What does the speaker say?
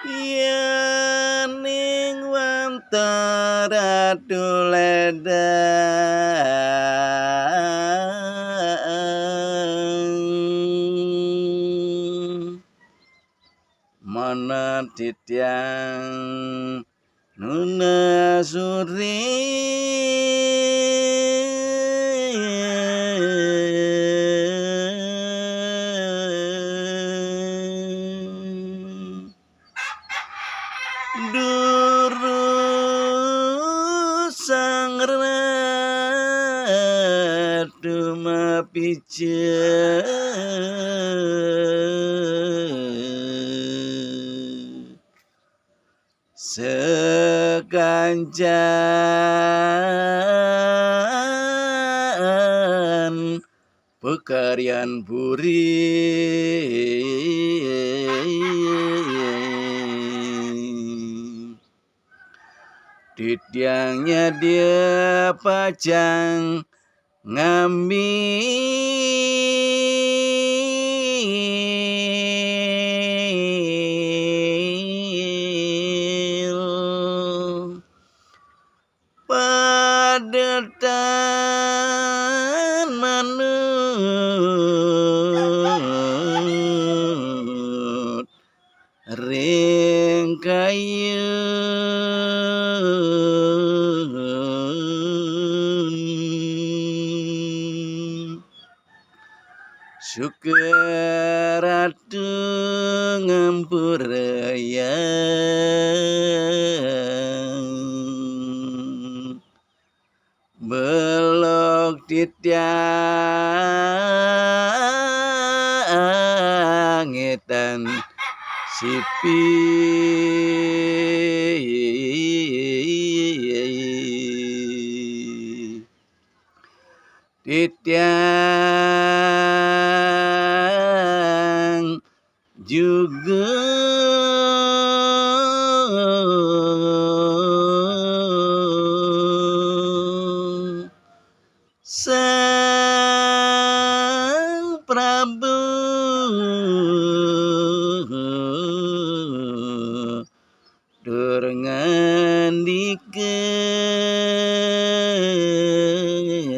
Yening wantara tuledan mana titiang nuna suri Duru sang ratu mapice sekancan pekarian puri Titiangnya dia pajang ngambil padetan manut ring kayu Sukeratu ngampuraya belok titiang etan sipi titiang juga Sang Prabu durngandikeun